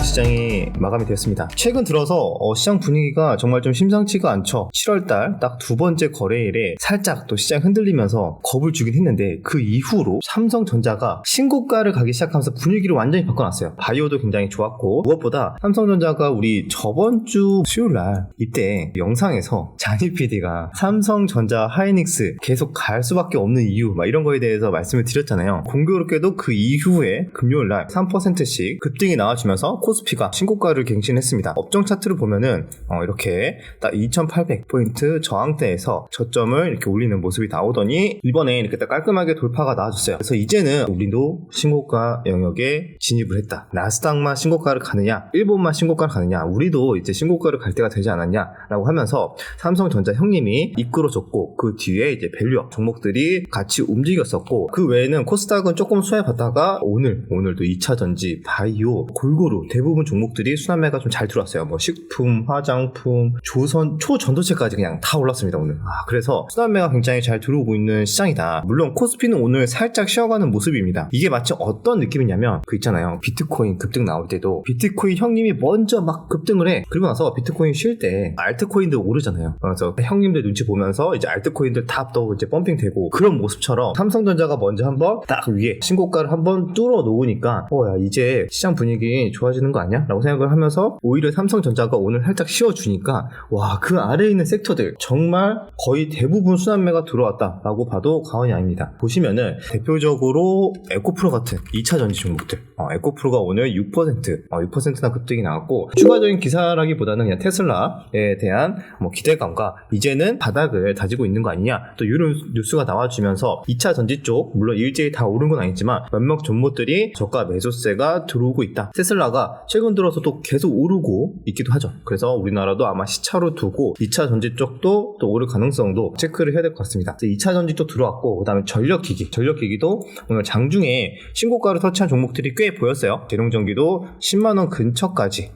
시장이 마감이 되었습니다. 최근 들어서 시장 분위기가 정말 좀 심상치가 않죠. 7월달 딱 두 번째 거래일에 살짝 또 시장 흔들리면서 겁을 주긴 했는데 그 이후로 삼성전자가 신고가를 가기 시작하면서 분위기를 완전히 바꿔놨어요. 바이오도 굉장히 좋았고 무엇보다 삼성전자가 우리 저번 주 수요일날 이때 영상에서 자니 PD가 삼성전자 하이닉스 계속 갈 수밖에 없는 이유 막 이런 거에 대해서 말씀을 드렸잖아요. 공교롭게도 그 이후에 금요일날 3%씩 급등이 나와주면서 코스피가 신고가를 갱신했습니다. 업종 차트를 보면은 이렇게 딱 2800포인트 저항대에서 저점을 이렇게 올리는 모습이 나오더니 이번에 이렇게 딱 깔끔하게 돌파가 나와줬어요. 그래서 이제는 우리도 신고가 영역에 진입을 했다. 나스닥만 신고가를 가느냐, 일본만 신고가를 가느냐, 우리도 이제 신고가를 갈 때가 되지 않았냐라고 하면서 삼성전자 형님이 이끌어줬고 그 뒤에 이제 밸류업 종목들이 같이 움직였었고 그 외에는 코스닥은 조금 수혜받다가 오늘도 2차전지, 바이오 골고루 대부분 종목들이 순환매가 좀 잘 들어왔어요. 뭐 식품, 화장품, 조선, 초전도체까지 그냥 다 올랐습니다 오늘. 그래서 순환매가 굉장히 잘 들어오고 있는 시장이다. 물론 코스피는 오늘 살짝 쉬어가는 모습입니다. 이게 마치 어떤 느낌이냐면 그 있잖아요. 비트코인 급등 나올 때도 비트코인 형님이 먼저 막 급등을 해. 그리고 나서 비트코인 쉴 때 알트코인들 오르잖아요. 그래서 형님들 눈치 보면서 이제 알트코인들 다 또 이제 펌핑되고 그런 모습처럼 삼성전자가 먼저 한번 딱 위에 신고가를 한번 뚫어 놓으니까 야 이제 시장 분위기 좋아지는 거 아니야? 라고 생각을 하면서 오히려 삼성전자가 오늘 살짝 쉬어주니까 와 그 아래에 있는 섹터들 정말 거의 대부분 순환매가 들어왔다 라고 봐도 과언이 아닙니다. 보시면은 대표적으로 에코프로 같은 2차전지 종목들 에코프로가 오늘 6%나 급등이 나왔고 추가적인 기사라기보다는 그냥 테슬라에 대한 기대감과 이제는 바닥을 다지고 있는 거 아니냐 또 이런 뉴스가 나와주면서 2차 전지 쪽 물론 일제히 다 오른 건 아니지만 몇몇 종목들이 저가 매수세가 들어오고 있다. 테슬라가 최근 들어서도 계속 오르고 있기도 하죠. 그래서 우리나라도 아마 시차로 두고 2차 전지 쪽도 또 오를 가능성도 체크를 해야 될 것 같습니다. 2차 전지 쪽 들어왔고 그 다음에 전력기기도 오늘 장중에 신고가를 터치한 종목들이 꽤 보였어요. 대룡전기도 10만원 근처까지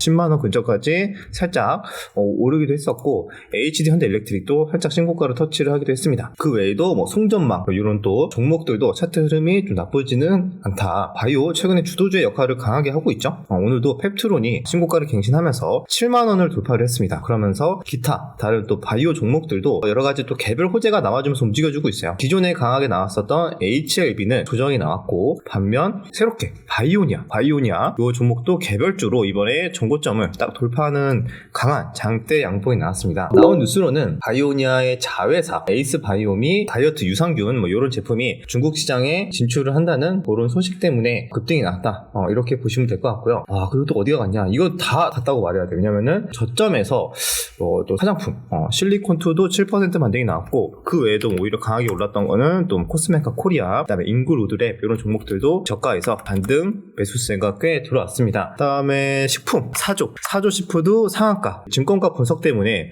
살짝 오르기도 했었고 HD 현대일렉트릭도 살짝 신고가를 터치를 하기도 했습니다. 그 외에도 송전망 이런 또 종목들도 차트 흐름이 좀 나쁘지는 않다. 바이오 최근에 주도주의 역할을 강하게 하고 있죠. 오늘도 펩트론이 신고가를 갱신하면서 7만원을 돌파를 했습니다. 그러면서 기타 다른 또 바이오 종목들도 여러가지 또 개별 호재가 나와주면서 움직여주고 있어요. 기존에 강하게 나왔었던 HLB는 조정이 나왔고 반면 새롭게 바이오니아 이 종목도 개별주로 이번에 정고점을 딱 돌파하는 강한 장대 양봉이 나왔습니다. 나온 뉴스로는 바이오니아의 자회사 에이스바이옴이 다이어트 유산균 이런 제품이 중국 시장에 진출을 한다는 그런 소식 때문에 급등이 났다. 이렇게 보시면 될 것 같고요. 그리고 또 어디가 갔냐? 이거 다 갔다고 말해야 돼요. 왜냐면은 저점에서 또 화장품 실리콘2도 7% 반등이 나왔고 그 외에도 오히려 강하게 올랐던 거는 또 코스메카 코리아 그다음에 인구로드랩 이런 종목들도 저가에서 반등 매수세가 꽤 들어왔습니다. 그다음에 식품 사조 식품도 상한가 증권가 분석 때문에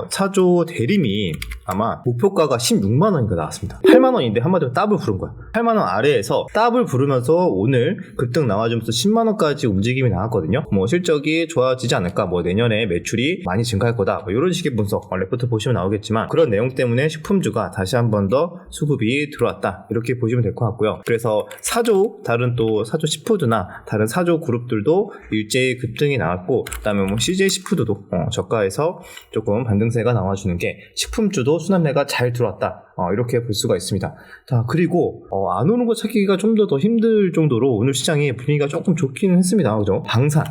사조 대림이 아마 목표가가 16만원인가 나왔습니다. 8만원인데 한마디로 더블 부른 거야. 8만원 아래에서 더블 부르면서 오늘 급등 나와주면서 10만원까지 움직임이 나왔거든요. 실적이 좋아지지 않을까 내년에 매출이 많이 증가할 거다 이런 식의 분석 레포트 보시면 나오겠지만 그런 내용 때문에 식품주가 다시 한 번 더 수급이 들어왔다 이렇게 보시면 될 것 같고요. 그래서 다른 또 사조 시푸드나 다른 사조 그룹들도 일제히 급등이 나왔고 그 다음에 CJ 시푸드도 저가에서 조금 반등세가 나와주는 게 식품주도 순환매가 잘 들어왔다 이렇게 볼 수가 있습니다. 자, 그리고 안 오는 거 찾기가 좀 더 힘들 정도로 오늘 시장이 분위기가 조금 좋기는 했습니다. 그죠? 방산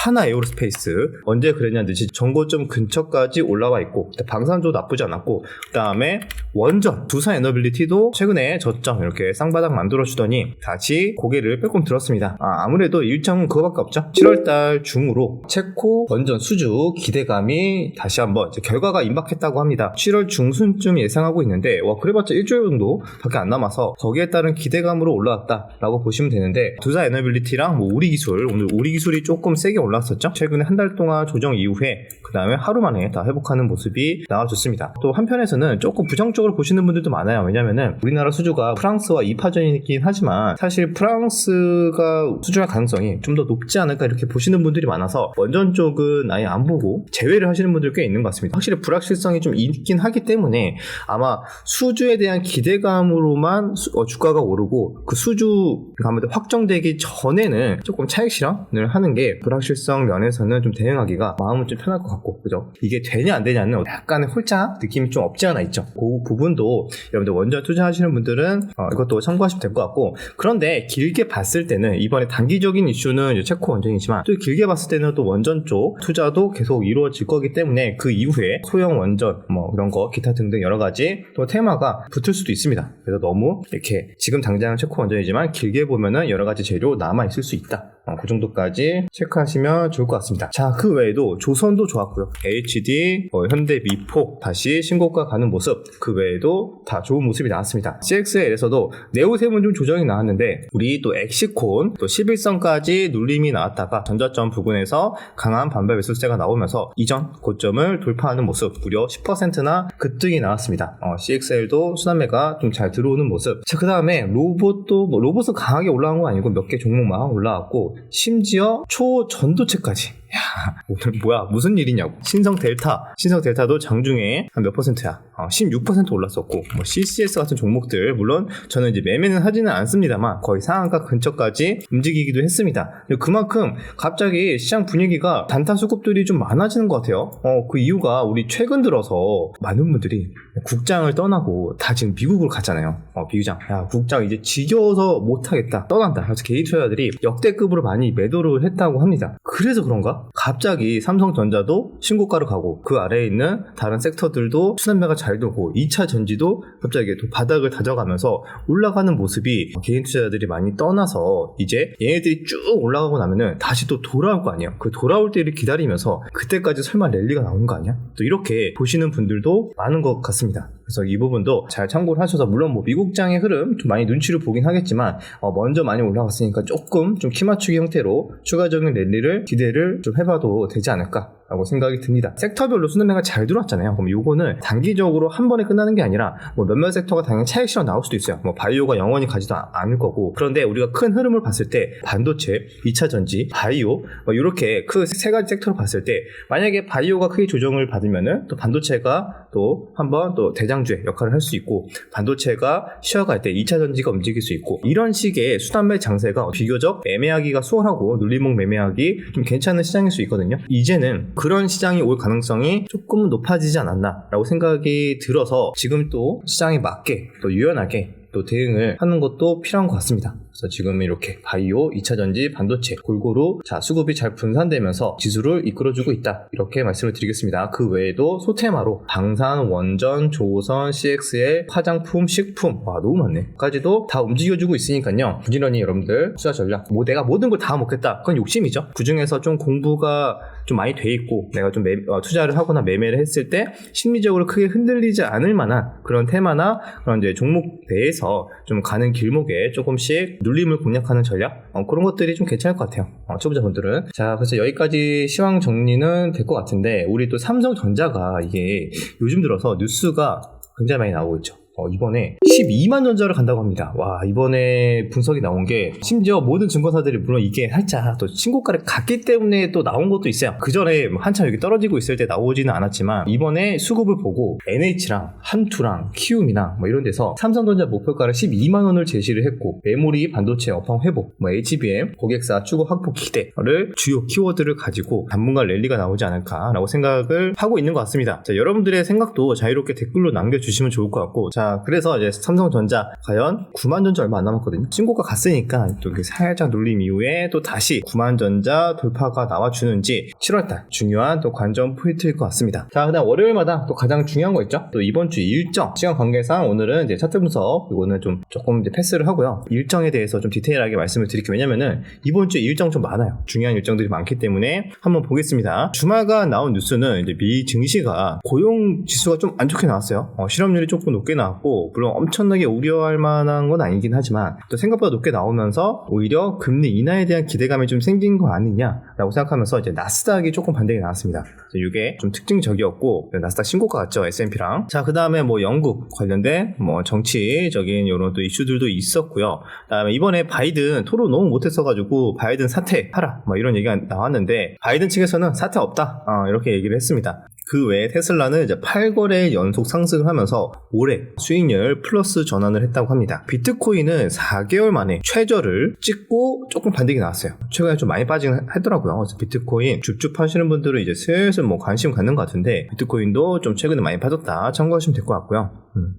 하나 에어로스페이스 언제 그랬냐듯이 정고점 근처까지 올라와 있고 방산도 나쁘지 않았고 그 다음에 원전 두산 에너빌리티도 최근에 저점 이렇게 쌍바닥 만들어주더니 다시 고개를 빼꼼 들었습니다. 아무래도 일정은 그거밖에 없죠. 7월달 중으로 체코 원전 수주 기대감이 다시 한번 이제 결과가 임박했다고 합니다. 7월 중순쯤 예상하고 있는데 그래봤자 일주일 정도 밖에 안 남아서 거기에 따른 기대감으로 올라왔다라고 보시면 되는데 두산 에너빌리티랑 우리기술 오늘 우리기술이 조금 세게 올랐었죠. 최근에 한 달 동안 조정 이후에 그 다음에 하루 만에 다 회복하는 모습이 나와줬습니다. 또 한편에서는 조금 부정적으로 보시는 분들도 많아요. 왜냐면은 우리나라 수주가 프랑스와 2파전이긴 하지만 사실 프랑스가 수주할 가능성이 좀 더 높지 않을까 이렇게 보시는 분들이 많아서 원전 쪽은 아예 안 보고 제외를 하시는 분들 꽤 있는 것 같습니다. 확실히 불확실성이 좀 있긴 하기 때문에 아마 수주에 대한 기대감으로만 주가가 오르고 그 수주가 아무래도 확정되기 전에는 조금 차익 실현을 하는 게 불확실성 현실성 면에서는 좀 대응하기가 마음은 좀 편할 것 같고, 그죠? 이게 되냐 안 되냐는 약간의 홀짝 느낌이 좀 없지 않아 있죠. 그 부분도 여러분들 원전 투자하시는 분들은 이것도 참고하시면 될 것 같고, 그런데 길게 봤을 때는 이번에 단기적인 이슈는 체코 원전이지만 또 길게 봤을 때는 또 원전 쪽 투자도 계속 이루어질 거기 때문에 그 이후에 소형 원전 뭐 이런 거 기타 등등 여러 가지 또 테마가 붙을 수도 있습니다. 그래서 너무 이렇게 지금 당장 체코 원전이지만 길게 보면은 여러 가지 재료 남아 있을 수 있다. 그 정도까지 체크하시면 좋을 것 같습니다. 자, 그 외에도 조선도 좋았고요. HD, 현대 미포 다시 신고가 가는 모습, 그 외에도 다 좋은 모습이 나왔습니다. CXL에서도 네오셈은 좀 조정이 나왔는데 우리 또 엑시콘 또 11선까지 눌림이 나왔다가 전저점 부근에서 강한 반발 매수세가 나오면서 이전 고점을 돌파하는 모습, 무려 10%나 급등이 나왔습니다. CXL도 순환매가 좀 잘 들어오는 모습. 자, 그 다음에 로봇도 로봇은 강하게 올라간 거 아니고 몇 개 종목만 올라왔고, 심지어 초전도체까지. 야, 오늘 뭐야 무슨 일이냐고. 신성델타도 장중에 한 몇 %야 16% 올랐었고, 뭐 CCS 같은 종목들 물론 저는 이제 매매는 하지는 않습니다만 거의 상한가 근처까지 움직이기도 했습니다. 그만큼 갑자기 시장 분위기가 단타 수급들이 좀 많아지는 것 같아요. 그 이유가 우리 최근 들어서 많은 분들이 국장을 떠나고 다 지금 미국으로 갔잖아요. 비유장, 야 국장 이제 지겨워서 못하겠다 떠난다. 그래서 개인 투자자들이 역대급으로 많이 매도를 했다고 합니다. 그래서 그런가? 갑자기 삼성전자도 신고가로 가고, 그 아래에 있는 다른 섹터들도 순환매가 잘 돌고, 2차 전지도 갑자기 또 바닥을 다져가면서 올라가는 모습이 개인 투자자들이 많이 떠나서 이제 얘네들이 쭉 올라가고 나면은 다시 또 돌아올 거 아니에요. 그 돌아올 때를 기다리면서 그때까지 설마 랠리가 나오는 거 아니야? 또 이렇게 보시는 분들도 많은 것 같습니다. 그래서 이 부분도 잘 참고를 하셔서, 물론 뭐 미국장의 흐름 좀 많이 눈치를 보긴 하겠지만 먼저 많이 올라갔으니까 조금 좀 키맞추기 형태로 추가적인 랠리를 기대를 좀 해봐도 되지 않을까 라고 생각이 듭니다. 섹터별로 순환매가 잘 들어왔잖아요. 그럼 요거는 단기적으로 한 번에 끝나는 게 아니라 뭐 몇몇 섹터가 당연히 차익실현 나올 수도 있어요. 뭐 바이오가 영원히 가지도 않을 거고. 그런데 우리가 큰 흐름을 봤을 때 반도체, 2차 전지, 바이오 뭐 이렇게 그 세 가지 섹터를 봤을 때 만약에 바이오가 크게 조정을 받으면은 또 반도체가 또 한번 또 대장주의 역할을 할 수 있고, 반도체가 쉬어갈 때 2차 전지가 움직일 수 있고, 이런 식의 순환매 장세가 비교적 매매하기가 수월하고 눌림목 매매하기 좀 괜찮은 시장일 수 있거든요. 이제는 그런 시장이 올 가능성이 조금 높아지지 않았나 라고 생각이 들어서 지금 또 시장에 맞게 또 유연하게 또 대응을 하는 것도 필요한 것 같습니다. 그래서 지금 이렇게 바이오, 2차전지, 반도체 골고루 수급이 잘 분산되면서 지수를 이끌어주고 있다, 이렇게 말씀을 드리겠습니다. 그 외에도 소테마로 방산, 원전, 조선, CXL, 화장품, 식품, 와 너무 많네 까지도 다 움직여주고 있으니까요. 부지런히 여러분들 투자 전략, 뭐 내가 모든 걸 다 먹겠다, 그건 욕심이죠. 그 중에서 좀 공부가 좀 많이 돼 있고 내가 좀 투자를 하거나 매매를 했을 때 심리적으로 크게 흔들리지 않을 만한 그런 테마나 그런 이제 종목 내에서 좀 가는 길목에 조금씩 눌림을 공략하는 전략, 그런 것들이 좀 괜찮을 것 같아요. 초보자분들은. 자, 그래서 여기까지 시황 정리는 될 것 같은데, 우리 또 삼성전자가 이게 요즘 들어서 뉴스가 굉장히 많이 나오고 있죠. 이번에 12만 전자를 간다고 합니다. 와, 이번에 분석이 나온 게 심지어 모든 증권사들이 물론 이게 살짝 또 신고가를 갔기 때문에 또 나온 것도 있어요. 그 전에 한참 여기 떨어지고 있을 때 나오지는 않았지만 이번에 수급을 보고 NH랑 한투랑 키움이나 뭐 이런 데서 삼성전자 목표가를 12만 원을 제시를 했고, 메모리, 반도체 업황 회복, 뭐 HBM, 고객사 추구 확보 기대를 주요 키워드를 가지고 당분간 랠리가 나오지 않을까라고 생각을 하고 있는 것 같습니다. 자, 여러분들의 생각도 자유롭게 댓글로 남겨주시면 좋을 것 같고, 자, 그래서 이제 삼성전자 과연 9만 전자 얼마 안 남았거든요. 신고가 갔으니까 또 살짝 눌림 이후에 또 다시 9만 전자 돌파가 나와주는지 7월달 중요한 또 관전 포인트일 것 같습니다. 자, 그다음 월요일마다 또 가장 중요한 거 있죠. 또 이번 주 일정 시간 관계상 오늘은 이제 차트 분석 이거는 좀 조금 이제 패스를 하고요. 일정에 대해서 좀 디테일하게 말씀을 드릴게요. 왜냐면은 이번 주 일정 좀 많아요. 중요한 일정들이 많기 때문에 한번 보겠습니다. 주말간 나온 뉴스는 이제 미 증시가 고용 지수가 좀 안 좋게 나왔어요. 실업률이 조금 높게 나왔고, 물론 엄청나게 우려할 만한 건 아니긴 하지만 또 생각보다 높게 나오면서 오히려 금리 인하에 대한 기대감이 좀 생긴 거 아니냐라고 생각하면서 이제 나스닥이 조금 반등이 나왔습니다. 이게 좀 특징적이었고, 나스닥 신고가 같죠, S&P랑. 자, 그 다음에 뭐 영국 관련된 뭐 정치적인 이런 또 이슈들도 있었고요. 그다음에 이번에 바이든 토론 너무 못했어가지고 바이든 사퇴하라 뭐 이런 얘기가 나왔는데, 바이든 측에서는 사퇴 없다 이렇게 얘기를 했습니다. 그 외에 테슬라는 이제 8거래 연속 상승을 하면서 올해 수익률 플러스 전환을 했다고 합니다. 비트코인은 4개월 만에 최저를 찍고 조금 반등이 나왔어요. 최근에 좀 많이 빠지긴 하더라고요. 그래서 비트코인 줍줍 하시는 분들은 이제 슬슬 관심 갖는 것 같은데, 비트코인도 좀 최근에 많이 빠졌다 참고하시면 될 것 같고요.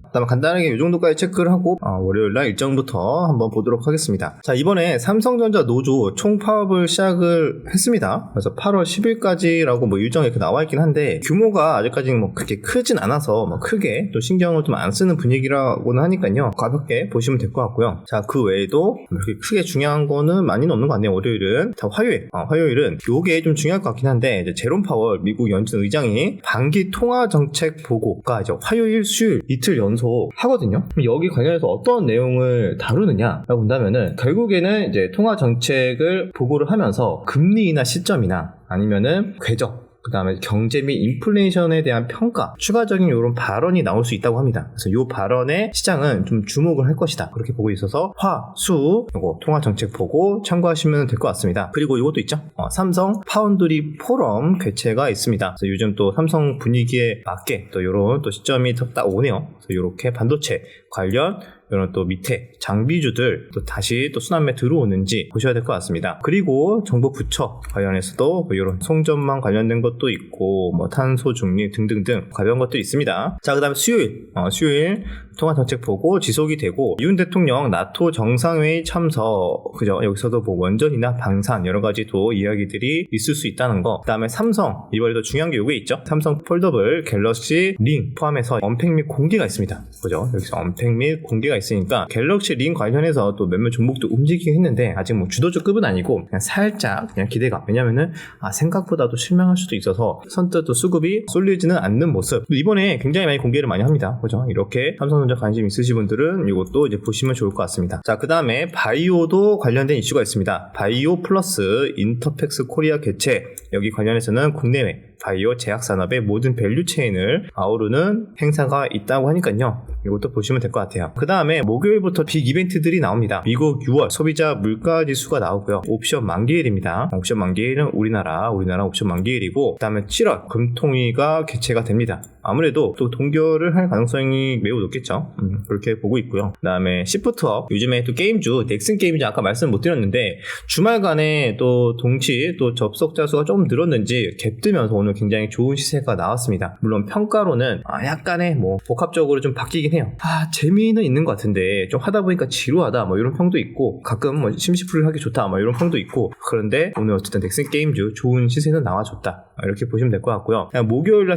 그다음에 간단하게 이 정도까지 체크를 하고 월요일날 일정부터 한번 보도록 하겠습니다. 자, 이번에 삼성전자 노조 총파업을 시작을 했습니다. 그래서 8월 10일까지라고 일정이 이렇게 나와 있긴 한데, 규모가 아직까지는 그렇게 크진 않아서 크게 또 신경을 좀 안 쓰는 분위기라고는 하니까요, 가볍게 보시면 될 것 같고요. 자, 그 외에도 그렇게 크게 중요한 거는 많이는 없는 것 같네요. 월요일은. 자, 화요일은 요게 좀 중요할 것 같긴 한데, 이제 제롬 파월 미국 연준 의장이 반기 통화 정책 보고가 이제 화요일, 수요일 이틀 연속 하거든요. 그럼 여기 관련해서 어떤 내용을 다루느냐라고 본다면은, 결국에는 이제 통화 정책을 보고를 하면서 금리 인하 시점이나 아니면은 궤적, 그 다음에 경제 및 인플레이션에 대한 평가, 추가적인 이런 발언이 나올 수 있다고 합니다. 그래서 이 발언에 시장은 좀 주목을 할 것이다, 그렇게 보고 있어서 화, 수 이거 통화정책 보고 참고하시면 될 것 같습니다. 그리고 이것도 있죠. 삼성 파운드리 포럼 개최가 있습니다. 그래서 요즘 또 삼성 분위기에 맞게 또 이런 또 시점이 딱 오네요. 그래서 이렇게 반도체 관련 이런 또 밑에 장비주들 또 다시 또 순환매 들어오는지 보셔야 될 것 같습니다. 그리고 정부 부처 관련해서도 이런 송전망 관련된 것도 있고 탄소 중립 등등등 관련 것도 있습니다. 자, 그 다음에 수요일 통화정책 보고 지속이 되고, 윤 대통령 나토 정상회의 참석, 그죠? 여기서도 원전이나 방산 여러 가지 또 이야기들이 있을 수 있다는 거. 그 다음에 삼성, 이번에도 중요한 게 요게 있죠. 삼성 폴더블 갤럭시 링 포함해서 언팩 및 공개가 있습니다. 그죠? 여기서 언팩 및 공개가 있으니까 갤럭시 링 관련해서 또 몇몇 종목도 움직이긴 했는데, 아직 주도주급은 아니고 그냥 살짝 그냥 기대감. 왜냐면은 생각보다도 실망할 수도 있어서 선뜻 또 수급이 쏠리지는 않는 모습. 이번에 굉장히 많이 공개를 많이 합니다. 그죠? 이렇게 삼성전자 관심 있으신 분들은 이것도 이제 보시면 좋을 것 같습니다. 자, 그 다음에 바이오도 관련된 이슈가 있습니다. 바이오 플러스 인터팩스 코리아 개최, 여기 관련해서는 국내외 바이오 제약산업의 모든 밸류체인을 아우르는 행사가 있다고 하니까요, 이것도 보시면 될 것 같아요. 그 다음에 목요일부터 빅 이벤트들이 나옵니다. 미국 6월 소비자 물가지수가 나오고요. 옵션 만기일입니다. 옵션 만기일은 우리나라 옵션 만기일이고, 그 다음에 7월 금통위가 개최가 됩니다. 아무래도 또 동결을 할 가능성이 매우 높겠죠. 그렇게 보고 있고요. 그 다음에 시프트업, 요즘에 또 게임주 넥슨 게임즈 아까 말씀 못 드렸는데, 주말간에 또 동시 또 접속자 수가 조금 늘었는지 갭 뜨면서 오늘 굉장히 좋은 시세가 나왔습니다. 물론 평가로는 약간의 복합적으로 좀 바뀌긴 해요. 재미는 있는 것 같은데 좀 하다 보니까 지루하다 이런 평도 있고, 가끔 심시풀이를 하기 좋다 이런 평도 있고, 그런데 오늘 어쨌든 넥슨 게임즈 좋은 시세는 나와줬다, 이렇게 보시면 될 것 같고요. 시프트업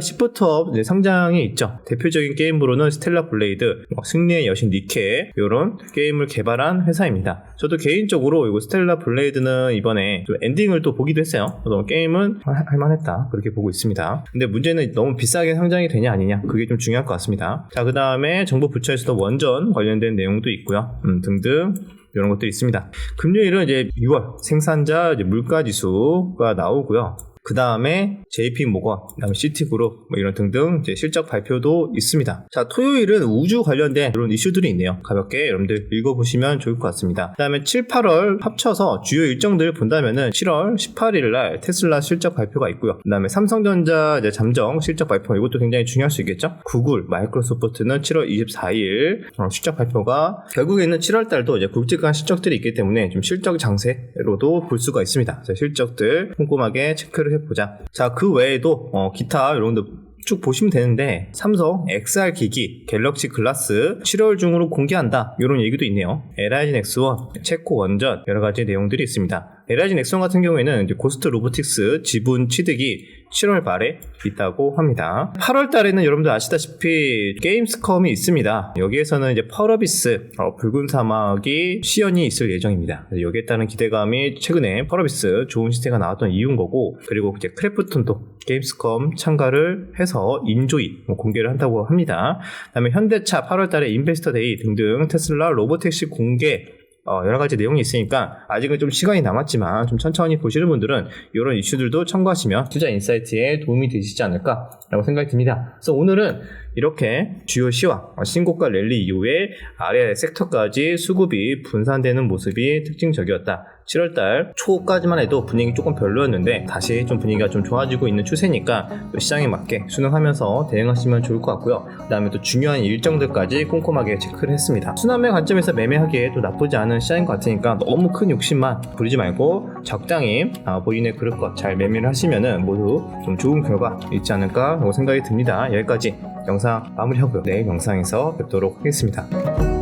시프트업 상장이 있죠. 대표적인 게임으로는 스텔라 블레이드, 승리의 여신 니케, 이런 게임을 개발한 회사입니다. 저도 개인적으로 이거 스텔라 블레이드는 이번에 좀 엔딩을 또 보기도 했어요. 그래서 게임은 할만했다, 그렇게 보고 있습니다. 근데 문제는 너무 비싸게 상장이 되냐 아니냐, 그게 좀 중요할 것 같습니다. 자, 그 다음에 정부 부처에서도 원전 관련된 내용도 있고요. 등등 이런 것들이 있습니다. 금요일은 이제 6월 생산자 물가지수가 나오고요. 그 다음에 JP모건, 그 다음에 시티그룹 이런 등등 이제 실적 발표도 있습니다. 자, 토요일은 우주 관련된 이런 이슈들이 있네요. 가볍게 여러분들 읽어보시면 좋을 것 같습니다. 그 다음에 7, 8월 합쳐서 주요 일정들을 본다면은 7월 18일 날 테슬라 실적 발표가 있고요. 그 다음에 삼성전자 이제 잠정 실적 발표, 이것도 굉장히 중요할 수 있겠죠. 구글, 마이크로소프트는 7월 24일 실적 발표가, 결국에는 7월 달도 이제 굵직한 실적들이 있기 때문에 좀 실적 장세로도 볼 수가 있습니다. 실적들 꼼꼼하게 체크를 해보자. 자, 그 외에도 기타 이런 것도 쭉 보시면 되는데, 삼성 XR 기기, 갤럭시 글라스 7월 중으로 공개한다, 이런 얘기도 있네요. LIG 넥스원, 체코 원전 여러 가지 내용들이 있습니다. LIG 넥스원 같은 경우에는 이제 고스트 로보틱스 지분 취득이 7월 말에 있다고 합니다. 8월 달에는 여러분들 아시다시피 게임스컴이 있습니다. 여기에서는 이제 펄어비스, 붉은 사막이 시연이 있을 예정입니다. 여기에 따른 기대감이 최근에 펄어비스 좋은 시세가 나왔던 이유인 거고, 그리고 이제 크래프톤도 게임스컴 참가를 해서 인조이 공개를 한다고 합니다. 그다음에 현대차 8월 달에 인베스터 데이 등등 테슬라 로보택시 공개, 여러 가지 내용이 있으니까 아직은 좀 시간이 남았지만 좀 천천히 보시는 분들은 이런 이슈들도 참고하시면 투자 인사이트에 도움이 되시지 않을까라고 생각이 듭니다. 그래서 오늘은 이렇게 주요 시황, 신고가 랠리 이후에 아래 섹터까지 수급이 분산되는 모습이 특징적이었다. 7월달 초까지만 해도 분위기 조금 별로였는데 다시 좀 분위기가 좀 좋아지고 있는 추세니까 또 시장에 맞게 순응하면서 대응하시면 좋을 것 같고요. 그 다음에 또 중요한 일정들까지 꼼꼼하게 체크를 했습니다. 순환매 관점에서 매매하기에 또 나쁘지 않은 시장인 것 같으니까 너무 큰 욕심만 부리지 말고 적당히 본인의 그릇껏 잘 매매를 하시면은 모두 좀 좋은 결과 있지 않을까 생각이 듭니다. 여기까지 영상 마무리하고요. 내일 영상에서 뵙도록 하겠습니다.